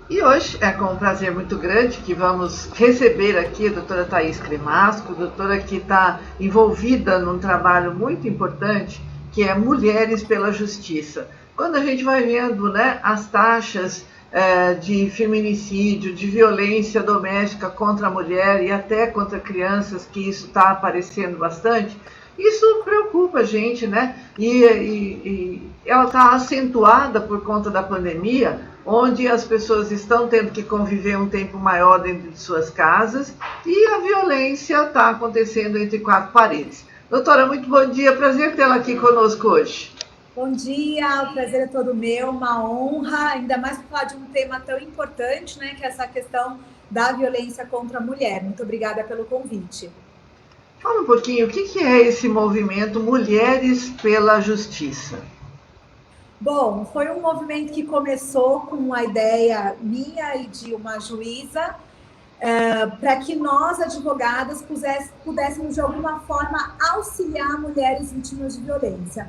E hoje é com um prazer muito grande que vamos receber aqui a doutora Thaís Cremasco, doutora que está envolvida num trabalho muito importante, que é Mulheres pela Justiça. Quando a gente vai vendo, né, as taxas de feminicídio, de violência doméstica contra a mulher e até contra crianças, que isso está aparecendo bastante, isso preocupa a gente, né? E ela está acentuada por conta da pandemia, onde as pessoas estão tendo que conviver um tempo maior dentro de suas casas e a violência está acontecendo entre quatro paredes. Doutora, muito bom dia, prazer tê-la aqui conosco hoje. Bom dia, o prazer é todo meu, uma honra, ainda mais para falar de um tema tão importante, né, que é essa questão da violência contra a mulher. Muito obrigada pelo convite. Fala um pouquinho, o que é esse movimento Mulheres pela Justiça? Bom, foi um movimento que começou com uma ideia minha e de uma juíza, para que nós, advogadas, pudéssemos, de alguma forma, auxiliar mulheres vítimas de violência.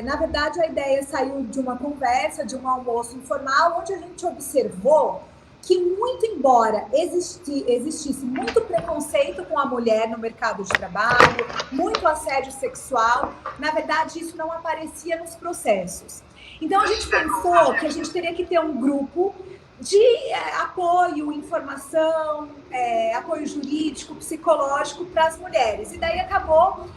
Na verdade, a ideia saiu de uma conversa, de um almoço informal, onde a gente observou que, muito embora existisse muito preconceito com a mulher no mercado de trabalho, muito assédio sexual, na verdade, isso não aparecia nos processos. Então, a gente pensou que a gente teria que ter um grupo de apoio, informação, apoio jurídico, psicológico para as mulheres. E daí acabou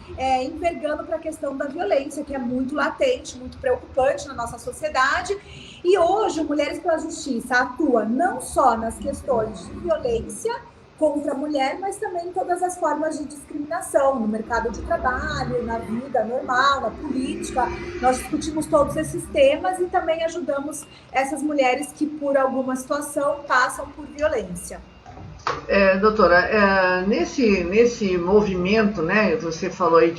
envergando para a questão da violência, que é muito latente, muito preocupante na nossa sociedade. E hoje, o Mulheres pela Justiça atua não só nas questões de violência contra a mulher, mas também em todas as formas de discriminação no mercado de trabalho, na vida normal, na política. Nós discutimos todos esses temas e também ajudamos essas mulheres que, por alguma situação, passam por violência. Doutora, nesse movimento, né, você falou aí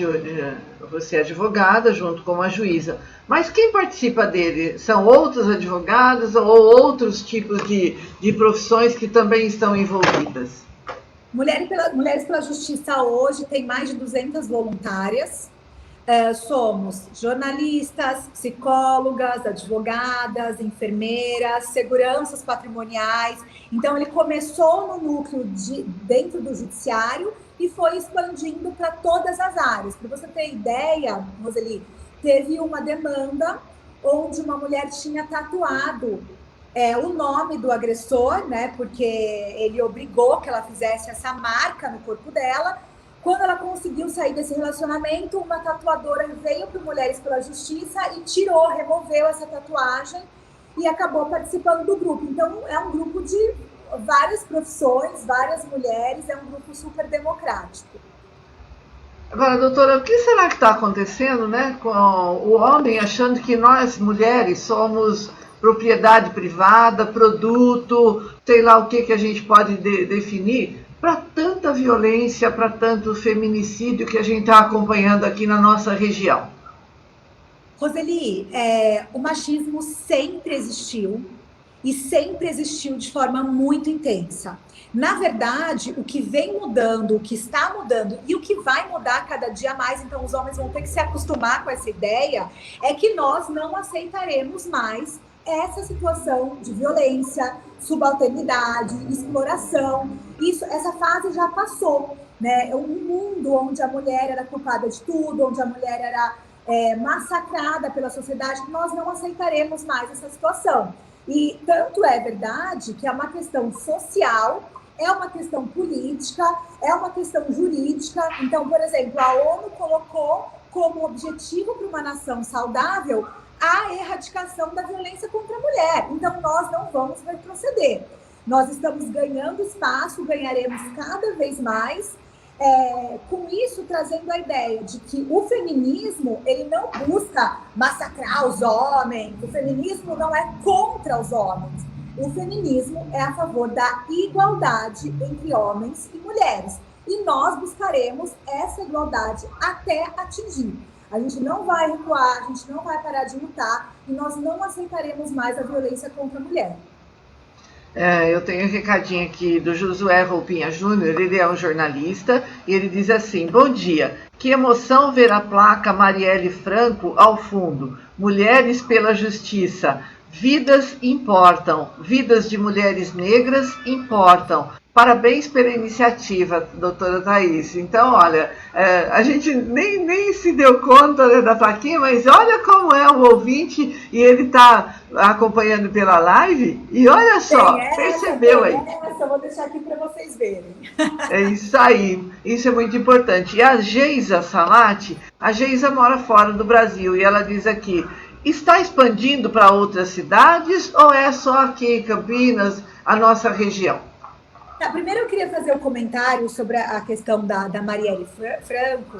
você é advogada junto com uma juíza, mas quem participa dele? São outros advogados ou outros tipos de profissões que também estão envolvidas? Mulheres pela Justiça hoje tem mais de 200 voluntárias. Somos jornalistas, psicólogas, advogadas, enfermeiras, seguranças patrimoniais. Então, ele começou no núcleo dentro do judiciário e foi expandindo para todas as áreas. Para você ter ideia, Roseli, teve uma demanda onde uma mulher tinha tatuado o nome do agressor, né? Porque ele obrigou que ela fizesse essa marca no corpo dela. Quando ela conseguiu sair desse relacionamento, uma tatuadora veio para Mulheres pela Justiça e removeu essa tatuagem e acabou participando do grupo. Então, é um grupo de várias profissões, várias mulheres, é um grupo super democrático. Agora, doutora, o que será que está acontecendo, né, com o homem achando que nós, mulheres, somos propriedade privada, produto, sei lá o que a gente pode definir, para tanta violência, para tanto feminicídio que a gente está acompanhando aqui na nossa região? Roseli, o machismo sempre existiu e sempre existiu de forma muito intensa. Na verdade, o que vem mudando, o que está mudando e o que vai mudar cada dia mais, então os homens vão ter que se acostumar com essa ideia, é que nós não aceitaremos mais essa situação de violência, subalternidade, exploração. Essa fase já passou, né? Um mundo onde a mulher era culpada de tudo, onde a mulher era massacrada pela sociedade, nós não aceitaremos mais essa situação. E tanto é verdade que é uma questão social, é uma questão política, é uma questão jurídica. Então, por exemplo, a ONU colocou como objetivo para uma nação saudável a erradicação da violência contra a mulher. Então, nós não vamos retroceder. Nós estamos ganhando espaço, ganharemos cada vez mais, com isso trazendo a ideia de que o feminismo, ele não busca massacrar os homens, o feminismo não é contra os homens, o feminismo é a favor da igualdade entre homens e mulheres, e nós buscaremos essa igualdade até atingir. A gente não vai recuar, a gente não vai parar de lutar, e nós não aceitaremos mais a violência contra a mulher. Eu tenho um recadinho aqui do Josué Roupinha Júnior, ele é um jornalista, e ele diz assim: bom dia, que emoção ver a placa Marielle Franco ao fundo, Mulheres pela Justiça, Vidas importam, vidas de mulheres negras importam. Parabéns pela iniciativa, doutora Thaís. Então, olha, a gente nem se deu conta, né, da plaquinha, mas olha como é o ouvinte, e ele está acompanhando pela live, e olha só, percebeu aí. Eu vou deixar aqui para vocês verem. É isso aí, isso é muito importante. E a Geisa Salati, a Geisa mora fora do Brasil, e ela diz aqui, está expandindo para outras cidades, ou é só aqui em Campinas, a nossa região? Tá, primeiro eu queria fazer um comentário sobre a questão da Marielle Franco,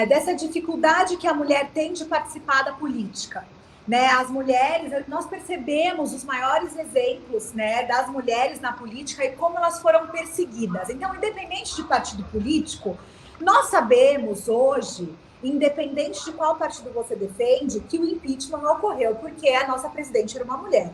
dessa dificuldade que a mulher tem de participar da política. Né? As mulheres, nós percebemos os maiores exemplos, né, das mulheres na política e como elas foram perseguidas. Então, independente de partido político, nós sabemos hoje, independente de qual partido você defende, que o impeachment ocorreu porque a nossa presidente era uma mulher.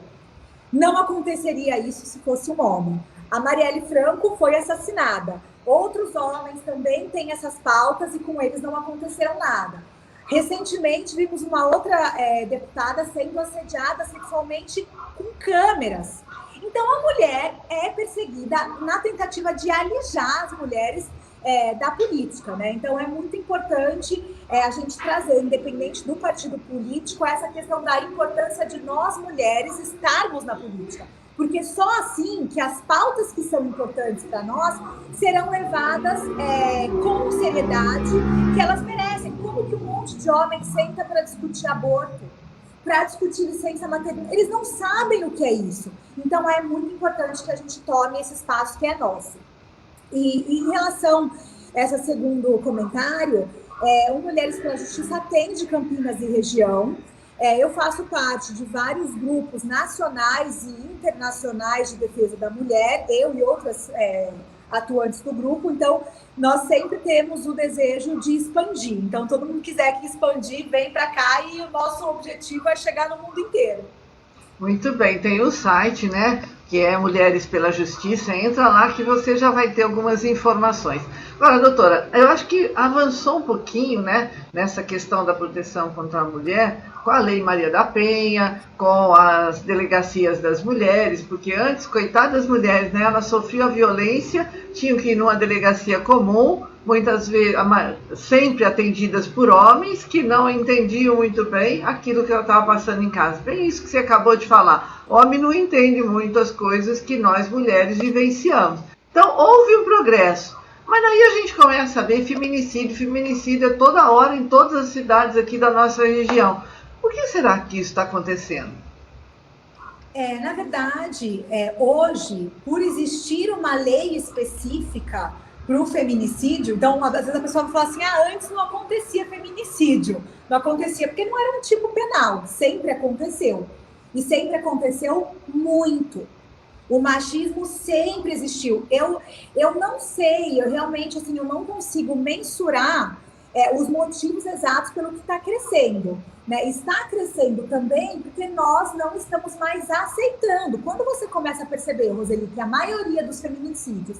Não aconteceria isso se fosse um homem. A Marielle Franco foi assassinada. Outros homens também têm essas pautas e com eles não aconteceram nada. Recentemente, vimos uma outra deputada sendo assediada sexualmente com câmeras. Então, a mulher é perseguida na tentativa de alijar as mulheres da política, né? Então, é muito importante a gente trazer, independente do partido político, essa questão da importância de nós, mulheres, estarmos na política. Porque só assim que as pautas que são importantes para nós serão levadas com seriedade que elas merecem. Como que um monte de homens senta para discutir aborto, para discutir licença maternidade? Eles não sabem o que é isso. Então, é muito importante que a gente tome esse espaço que é nosso. E em relação a esse segundo comentário, o Mulheres pela Justiça atende Campinas e região. Eu faço parte de vários grupos nacionais e internacionais de defesa da mulher, eu e outras atuantes do grupo, então nós sempre temos o desejo de expandir. Então, todo mundo quiser que expandir, vem para cá e o nosso objetivo é chegar no mundo inteiro. Muito bem, tem o site, né, que é Mulheres pela Justiça, entra lá que você já vai ter algumas informações. Agora, doutora, eu acho que avançou um pouquinho, né, nessa questão da proteção contra a mulher, com a Lei Maria da Penha, com as delegacias das mulheres, porque antes, coitadas das mulheres, né, elas sofriam a violência, tinham que ir numa delegacia comum, muitas vezes, sempre atendidas por homens que não entendiam muito bem aquilo que ela estava passando em casa. Bem isso que você acabou de falar. O homem não entende muito as coisas que nós mulheres vivenciamos. Então, houve um progresso. Mas aí a gente começa a ver feminicídio é toda hora em todas as cidades aqui da nossa região. Por que será que isso está acontecendo? Na verdade, hoje, por existir uma lei específica para o feminicídio, então, às vezes a pessoa vai falar assim, antes não acontecia feminicídio. Não acontecia porque não era um tipo penal, sempre aconteceu. E sempre aconteceu muito. O machismo sempre existiu. Eu não sei, eu realmente, assim, eu não consigo mensurar os motivos exatos pelo que está crescendo. Né? Está crescendo também porque nós não estamos mais aceitando. Quando você começa a perceber, Roseli, que a maioria dos feminicídios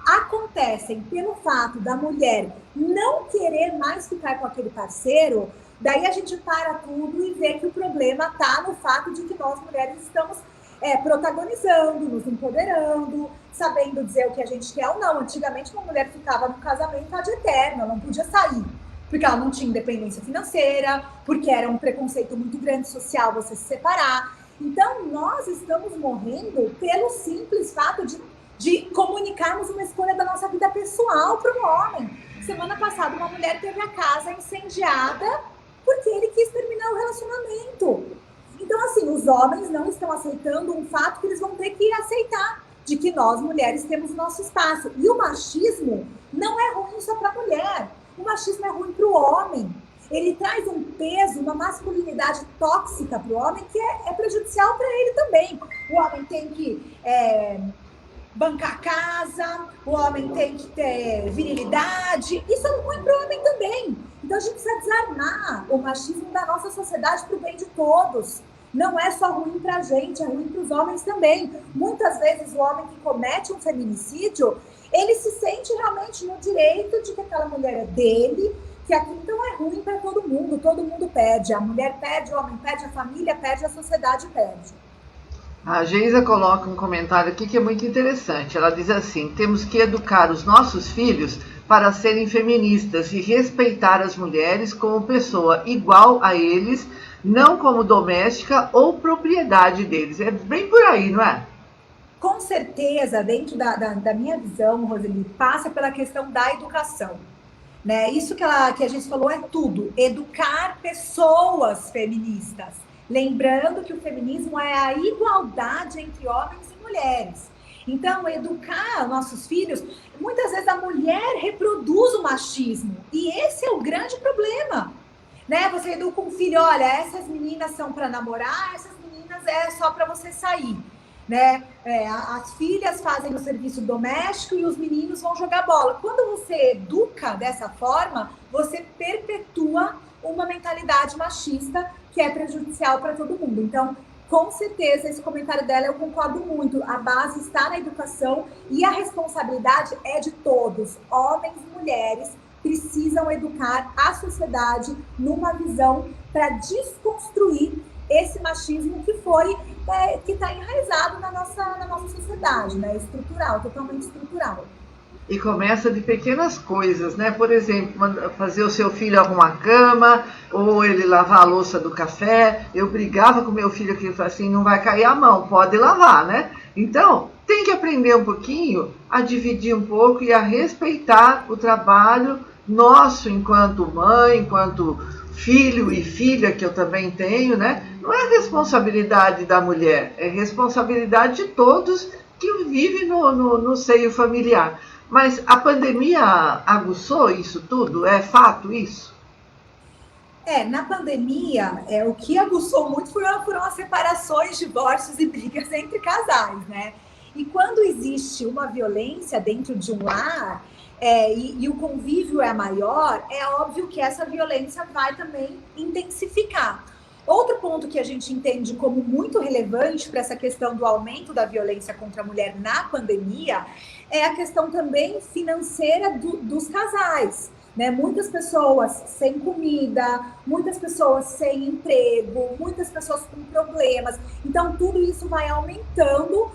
acontecem pelo fato da mulher não querer mais ficar com aquele parceiro, daí a gente para tudo e vê que o problema está no fato de que nós mulheres estamos protagonizando, nos empoderando, sabendo dizer o que a gente quer ou não. Antigamente uma mulher ficava no casamento ad eterno, ela não podia sair, porque ela não tinha independência financeira, porque era um preconceito muito grande social você se separar. Então nós estamos morrendo pelo simples fato de comunicarmos uma escolha da nossa vida pessoal para um homem. Semana passada, uma mulher teve a casa incendiada porque ele quis terminar o relacionamento. Então, assim, os homens não estão aceitando um fato que eles vão ter que aceitar, de que nós, mulheres, temos nosso espaço. E o machismo não é ruim só para a mulher. O machismo é ruim para o homem. Ele traz um peso, uma masculinidade tóxica para o homem que é prejudicial para ele também. O homem tem que bancar a casa, o homem tem que ter virilidade. Isso é ruim para o homem também. Então a gente precisa desarmar o machismo da nossa sociedade para o bem de todos. Não é só ruim para a gente, é ruim para os homens também. Muitas vezes o homem que comete um feminicídio, ele se sente realmente no direito de que aquela mulher é dele, que aqui então é ruim para todo mundo perde. A mulher perde, o homem perde, a família perde, a sociedade perde. A Geisa coloca um comentário aqui que é muito interessante. Ela diz assim: temos que educar os nossos filhos para serem feministas e respeitar as mulheres como pessoa igual a eles, não como doméstica ou propriedade deles. É bem por aí, não é? Com certeza, dentro da minha visão, Roseli, passa pela questão da educação. Né? Isso que a gente falou é tudo. Educar pessoas feministas. Lembrando que o feminismo é a igualdade entre homens e mulheres. Então, educar nossos filhos, muitas vezes a mulher reproduz o machismo. E esse é o grande problema. Né? Você educa um filho, olha, essas meninas são para namorar, essas meninas é só para você sair. Né? As filhas fazem o serviço doméstico e os meninos vão jogar bola. Quando você educa dessa forma, você perpetua uma mentalidade machista que é prejudicial para todo mundo. Então, com certeza, esse comentário dela eu concordo muito. A base está na educação e a responsabilidade é de todos, homens e mulheres, precisam educar a sociedade numa visão para desconstruir esse machismo que está enraizado na nossa sociedade, né? Estrutural, totalmente estrutural. E começa de pequenas coisas, né? Por exemplo, fazer o seu filho arrumar a cama, ou ele lavar a louça do café. Eu brigava com meu filho que ele falava assim, não vai cair a mão, pode lavar, né? Então, tem que aprender um pouquinho a dividir um pouco e a respeitar o trabalho nosso enquanto mãe, enquanto filho e filha, que eu também tenho, né? Não é responsabilidade da mulher, é responsabilidade de todos que vivem no seio familiar. Mas a pandemia aguçou isso tudo? É fato isso? Na pandemia, o que aguçou muito foram as separações, divórcios e brigas entre casais, né? E quando existe uma violência dentro de um lar, e o convívio é maior, é óbvio que essa violência vai também intensificar. Outro ponto que a gente entende como muito relevante para essa questão do aumento da violência contra a mulher na pandemia é a questão também financeira dos casais. Né? Muitas pessoas sem comida, muitas pessoas sem emprego, muitas pessoas com problemas. Então, tudo isso vai aumentando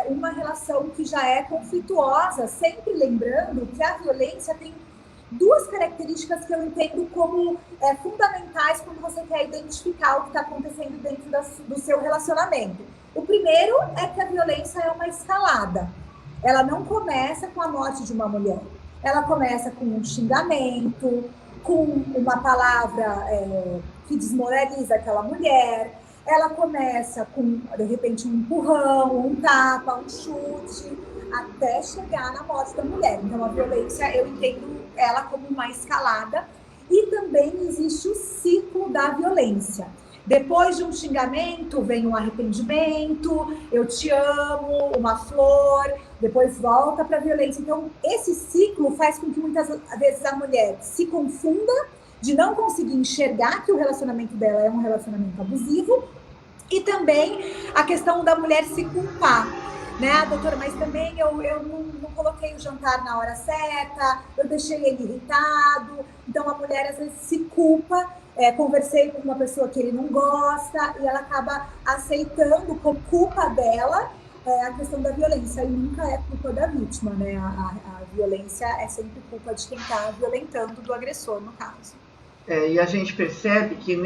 uma relação que já é conflituosa, sempre lembrando que a violência tem duas características que eu entendo como fundamentais quando você quer identificar o que está acontecendo dentro do seu relacionamento. O primeiro é que a violência é uma escalada. Ela não começa com a morte de uma mulher. Ela começa com um xingamento, com uma palavra que desmoraliza aquela mulher. Ela começa com, de repente, um empurrão, um tapa, um chute, até chegar na morte da mulher. Então, a violência, eu entendo ela como uma escalada. E também existe o ciclo da violência. Depois de um xingamento, vem um arrependimento, eu te amo, uma flor, depois volta para a violência. Então, esse ciclo faz com que muitas vezes a mulher se confunda de não conseguir enxergar que o relacionamento dela é um relacionamento abusivo e também a questão da mulher se culpar. Né, doutora, mas também eu não coloquei o jantar na hora certa, eu deixei ele irritado, então a mulher às vezes se culpa, conversei com uma pessoa que ele não gosta e ela acaba aceitando como culpa dela a questão da violência e nunca é culpa da vítima, né, a violência é sempre culpa de quem está violentando, do agressor no caso. E a gente percebe que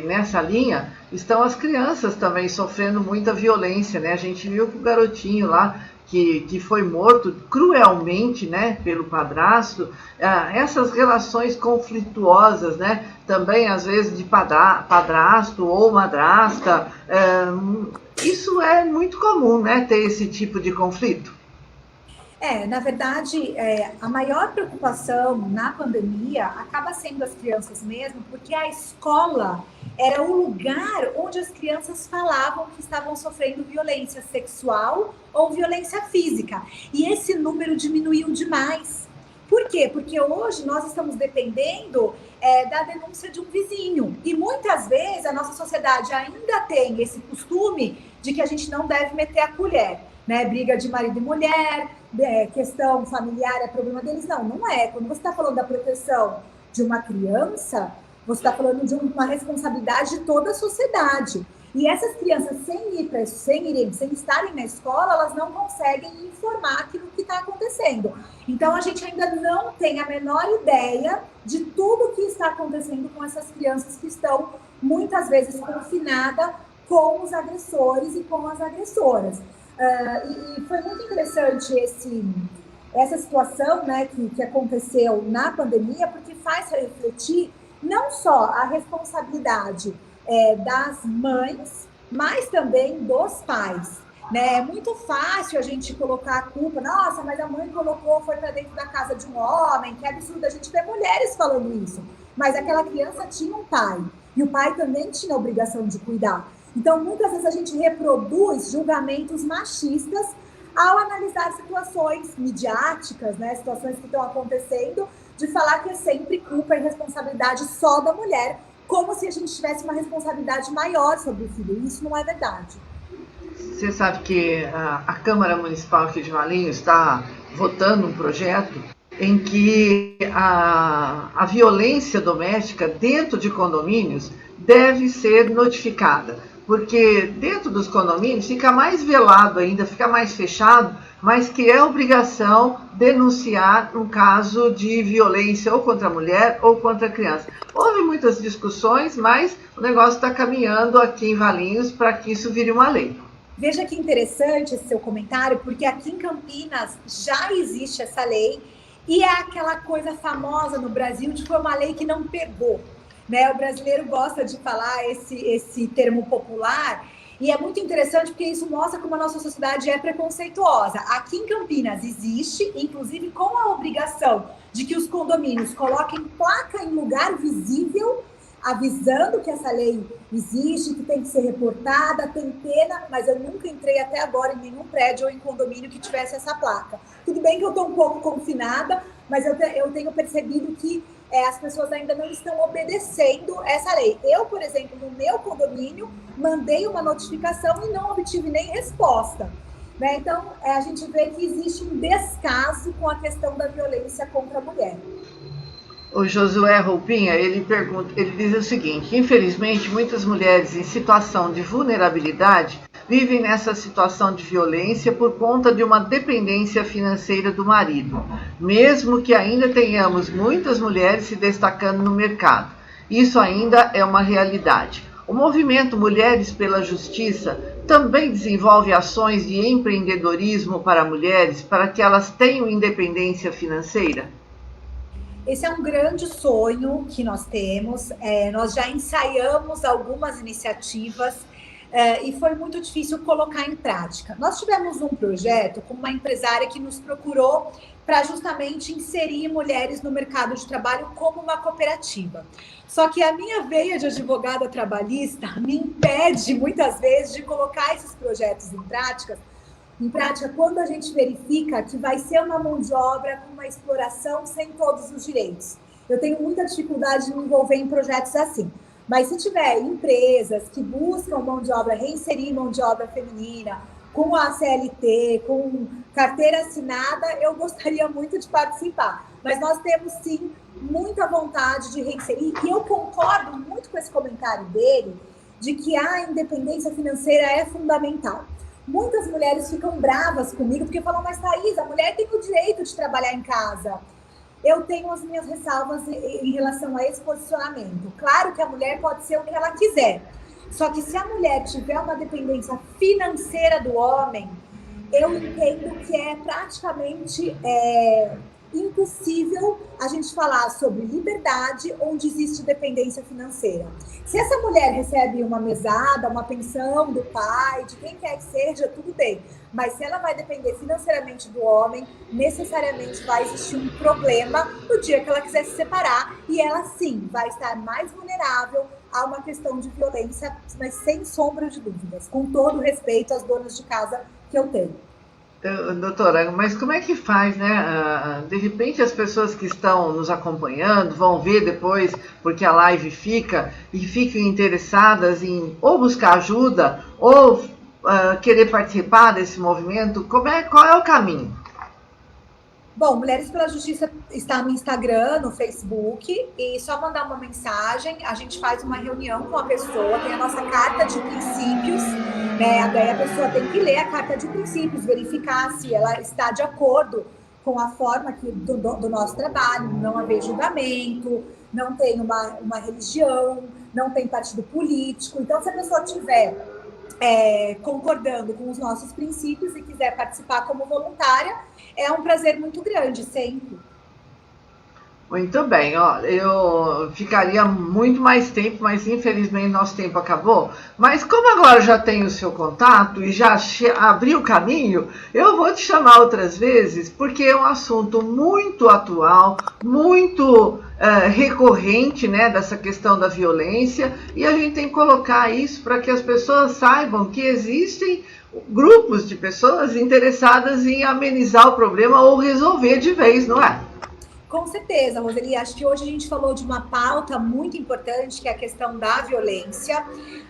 nessa linha estão as crianças também sofrendo muita violência, né? A gente viu que o garotinho lá que foi morto cruelmente, né, pelo padrasto, essas relações conflituosas, né? Também às vezes de padrasto ou madrasta, isso é muito comum, né? Ter esse tipo de conflito. Na verdade, a maior preocupação na pandemia acaba sendo as crianças mesmo, porque a escola era o lugar onde as crianças falavam que estavam sofrendo violência sexual ou violência física. E esse número diminuiu demais. Por quê? Porque hoje nós estamos dependendo da denúncia de um vizinho. E muitas vezes a nossa sociedade ainda tem esse costume de que a gente não deve meter a colher. Né, briga de marido e mulher, questão familiar é problema deles. Não é. Quando você está falando da proteção de uma criança, você está falando de uma responsabilidade de toda a sociedade. E essas crianças, sem estarem na escola, elas não conseguem informar aquilo que está acontecendo. Então, a gente ainda não tem a menor ideia de tudo que está acontecendo com essas crianças que estão, muitas vezes, confinadas com os agressores e com as agressoras. E foi muito interessante essa situação, né, que aconteceu na pandemia, porque faz refletir não só a responsabilidade das mães, mas também dos pais. Né? É muito fácil a gente colocar a culpa, nossa, mas a mãe foi para dentro da casa de um homem, que absurdo, a gente vê mulheres falando isso. Mas aquela criança tinha um pai, e o pai também tinha a obrigação de cuidar. Então, muitas vezes a gente reproduz julgamentos machistas ao analisar situações midiáticas, né, situações que estão acontecendo, de falar que é sempre culpa e responsabilidade só da mulher, como se a gente tivesse uma responsabilidade maior sobre o filho. Isso não é verdade. Você sabe que a Câmara Municipal aqui de Valinhos está votando um projeto em que a violência doméstica dentro de condomínios deve ser notificada, porque dentro dos condomínios fica mais velado ainda, fica mais fechado, mas que é obrigação denunciar um caso de violência ou contra a mulher ou contra a criança. Houve muitas discussões, mas o negócio está caminhando aqui em Valinhos para que isso vire uma lei. Veja que interessante esse seu comentário, porque aqui em Campinas já existe essa lei e é aquela coisa famosa no Brasil de que foi uma lei que não pegou. Né? O brasileiro gosta de falar esse termo popular e é muito interessante porque isso mostra como a nossa sociedade é preconceituosa. Aqui em Campinas existe, inclusive com a obrigação de que os condomínios coloquem placa em lugar visível, avisando que essa lei existe, que tem que ser reportada, tem pena, mas eu nunca entrei até agora em nenhum prédio ou em condomínio que tivesse essa placa. Tudo bem que eu estou um pouco confinada, mas eu tenho percebido que as pessoas ainda não estão obedecendo essa lei. Eu, por exemplo, no meu condomínio, mandei uma notificação e não obtive nem resposta. Né? Então, a gente vê que existe um descaso com a questão da violência contra a mulher. O Josué Roupinha, ele diz o seguinte: infelizmente, muitas mulheres em situação de vulnerabilidade vivem nessa situação de violência por conta de uma dependência financeira do marido, mesmo que ainda tenhamos muitas mulheres se destacando no mercado. Isso ainda é uma realidade. O movimento Mulheres pela Justiça também desenvolve ações de empreendedorismo para mulheres, para que elas tenham independência financeira? Esse é um grande sonho que nós temos. Nós já ensaiamos algumas iniciativas e foi muito difícil colocar em prática. Nós tivemos um projeto com uma empresária que nos procurou para justamente inserir mulheres no mercado de trabalho como uma cooperativa. Só que a minha veia de advogada trabalhista me impede, muitas vezes, de colocar esses projetos em prática, quando a gente verifica que vai ser uma mão de obra com uma exploração sem todos os direitos. Eu tenho muita dificuldade de me envolver em projetos assim. Mas se tiver empresas que buscam mão de obra, reinserir mão de obra feminina, com a CLT, com carteira assinada, eu gostaria muito de participar. Mas nós temos, sim, muita vontade de reinserir. E eu concordo muito com esse comentário dele, de que a independência financeira é fundamental. Muitas mulheres ficam bravas comigo porque falam, mas Thaís, a mulher tem o direito de trabalhar em casa. Eu tenho as minhas ressalvas em relação a esse posicionamento. Claro que a mulher pode ser o que ela quiser. Só que se a mulher tiver uma dependência financeira do homem, eu entendo que é praticamente impossível a gente falar sobre liberdade onde existe dependência financeira. Se essa mulher recebe uma mesada, uma pensão do pai, de quem quer que seja, tudo bem. Mas se ela vai depender financeiramente do homem, necessariamente vai existir um problema no dia que ela quiser se separar e ela, sim, vai estar mais vulnerável a uma questão de violência, mas sem sombra de dúvidas, com todo o respeito às donas de casa que eu tenho. Doutora, mas como é que faz, né? De repente as pessoas que estão nos acompanhando vão ver depois, porque a live fica, e ficam interessadas em ou buscar ajuda ou querer participar desse movimento. Qual é o caminho? Bom, Mulheres pela Justiça está no Instagram, no Facebook, e só mandar uma mensagem, a gente faz uma reunião com a pessoa, tem a nossa carta de princípios, né? Daí a pessoa tem que ler a carta de princípios, verificar se ela está de acordo com a forma do nosso trabalho, não haver julgamento, não tem uma religião, não tem partido político. Então, se a pessoa tiver concordando com os nossos princípios e quiser participar como voluntária, é um prazer muito grande, sempre. Muito bem, ó, eu ficaria muito mais tempo, mas infelizmente nosso tempo acabou. Mas como agora já tenho o seu contato e já abri o caminho, eu vou te chamar outras vezes, porque é um assunto muito atual, muito recorrente, né, dessa questão da violência, e a gente tem que colocar isso para que as pessoas saibam que existem grupos de pessoas interessadas em amenizar o problema ou resolver de vez, não é? Com certeza, Roseli. Acho que hoje a gente falou de uma pauta muito importante, que é a questão da violência,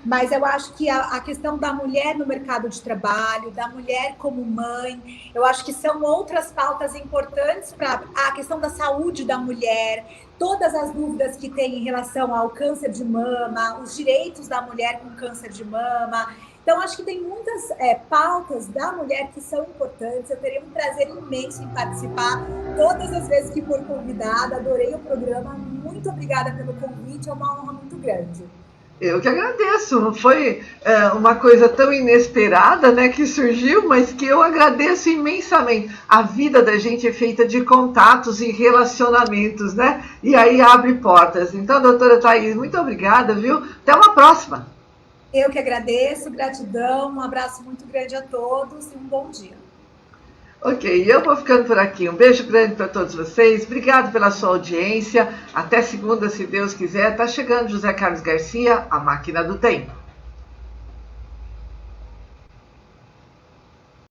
mas eu acho que a questão da mulher no mercado de trabalho, da mulher como mãe, eu acho que são outras pautas importantes para a questão da saúde da mulher, todas as dúvidas que tem em relação ao câncer de mama, os direitos da mulher com câncer de mama. Então, acho que tem muitas pautas da mulher que são importantes. Eu teria um prazer imenso em participar todas as vezes que for convidada. Adorei o programa. Muito obrigada pelo convite. É uma honra muito grande. Eu que agradeço. Não foi uma coisa tão inesperada, né, que surgiu, mas que eu agradeço imensamente. A vida da gente é feita de contatos e relacionamentos, né? E aí abre portas. Então, doutora Thaís, muito obrigada, viu? Até uma próxima. Eu que agradeço, gratidão, um abraço muito grande a todos e um bom dia. Ok, eu vou ficando por aqui. Um beijo grande para todos vocês. Obrigado pela sua audiência. Até segunda, se Deus quiser. Tá chegando José Carlos Garcia, a máquina do tempo.